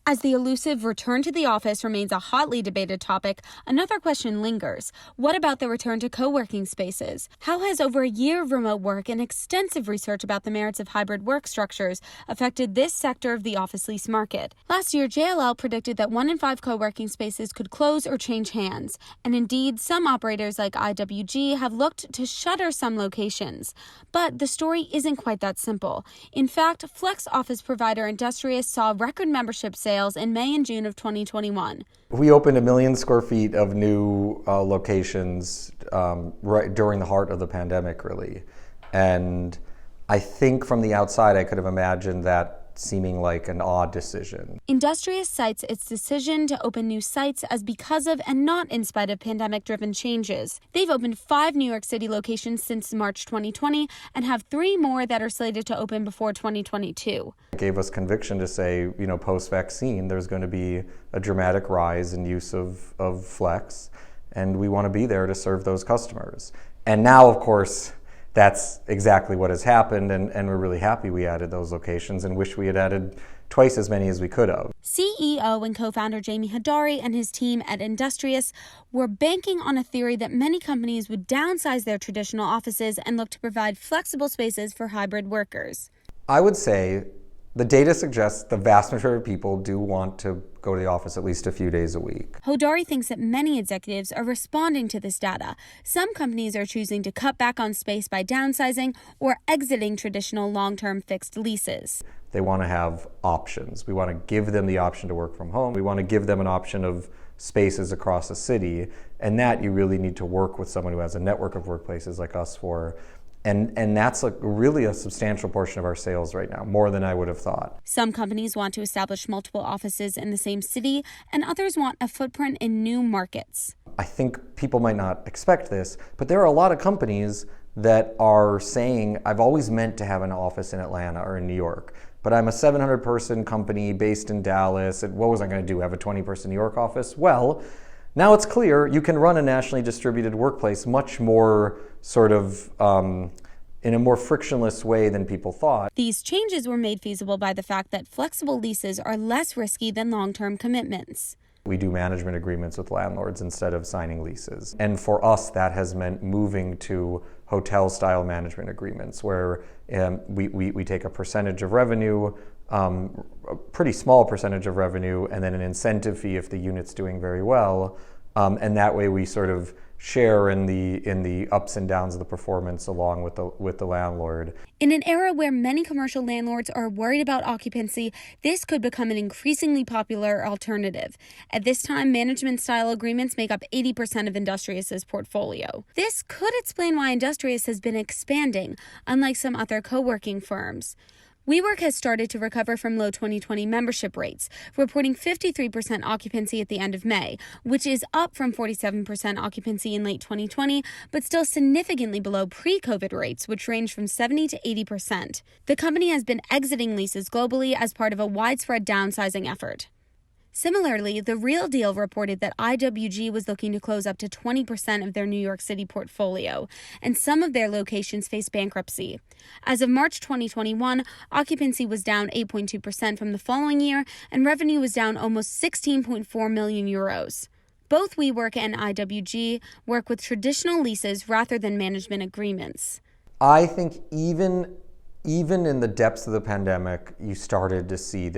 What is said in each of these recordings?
As the elusive return to the office remains a hotly debated topic, another question lingers. What about the return to co-working spaces? How has over a year of remote work and extensive research about the merits of hybrid work structures affected this sector of the office lease market? Last year, JLL predicted that 1 in 5 co-working spaces could close or change hands. And indeed, some operators like IWG have looked to shutter some locations. But the story isn't quite that simple. In fact, flex office provider Industrious saw record membership sales in May and June of 2021. We opened 1 million square feet of new locations right during the heart of the pandemic, really. And I think from the outside, I could have imagined that seeming like an odd decision. Industrious cites its decision to open new sites as because of and not in spite of pandemic-driven changes. They've opened 5 New York City locations since March 2020 and have 3 more that are slated to open before 2022. It gave us conviction to say, post-vaccine, there's going to be a dramatic rise in use of flex, and we want to be there to serve those customers. And now, of course, that's exactly what has happened, and we're really happy we added those locations and wish we had added twice as many as we could have. CEO and co-founder Jamie Hodari and his team at Industrious were banking on a theory that many companies would downsize their traditional offices and look to provide flexible spaces for hybrid workers. I would say the data suggests the vast majority of people do want to go to the office at least a few days a week. Hodari thinks that many executives are responding to this data. Some companies are choosing to cut back on space by downsizing or exiting traditional long-term fixed leases. They want to have options. We want to give them the option to work from home. We want to give them an option of spaces across the city, and that you really need to work with someone who has a network of workplaces like us for. And that's really a substantial portion of our sales right now, more than I would have thought. Some companies want to establish multiple offices in the same city, and others want a footprint in new markets. I think people might not expect this, but there are a lot of companies that are saying, I've always meant to have an office in Atlanta or in New York, but I'm a 700-person company based in Dallas, and what was I going to do, have a 20-person New York office? Well, now it's clear you can run a nationally distributed workplace much more sort of in a more frictionless way than people thought. These changes were made feasible by the fact that flexible leases are less risky than long-term commitments. We do management agreements with landlords instead of signing leases. And for us, that has meant moving to hotel-style management agreements where we take a percentage of revenue, a pretty small percentage of revenue, and then an incentive fee if the unit's doing very well. And that way we sort of share in the ups and downs of the performance along with the landlord. In an era where many commercial landlords are worried about occupancy, this could become an increasingly popular alternative. At this time, management-style agreements make up 80% of Industrious's portfolio. This could explain why Industrious has been expanding, unlike some other co-working firms. WeWork has started to recover from low 2020 membership rates, reporting 53% occupancy at the end of May, which is up from 47% occupancy in late 2020, but still significantly below pre-COVID rates, which range from 70 to 80%. The company has been exiting leases globally as part of a widespread downsizing effort. Similarly, The Real Deal reported that IWG was looking to close up to 20% of their New York City portfolio, and some of their locations face bankruptcy. As of March 2021, occupancy was down 8.2% from the following year, and revenue was down almost 16.4 million euros. Both WeWork and IWG work with traditional leases rather than management agreements. I think even in the depths of the pandemic, you started to see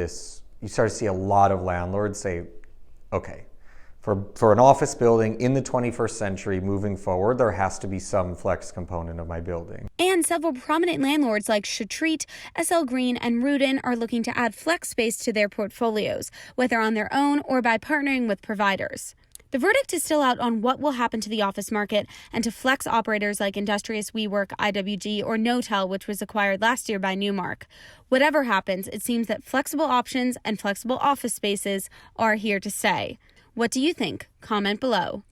a lot of landlords say, okay, for an office building in the 21st century moving forward, there has to be some flex component of my building. And several prominent landlords like Shatreat, SL Green, and Rudin are looking to add flex space to their portfolios, whether on their own or by partnering with providers. The verdict is still out on what will happen to the office market and to flex operators like Industrious, WeWork, IWG, or Knotel, which was acquired last year by Newmark. Whatever happens, it seems that flexible options and flexible office spaces are here to stay. What do you think? Comment below.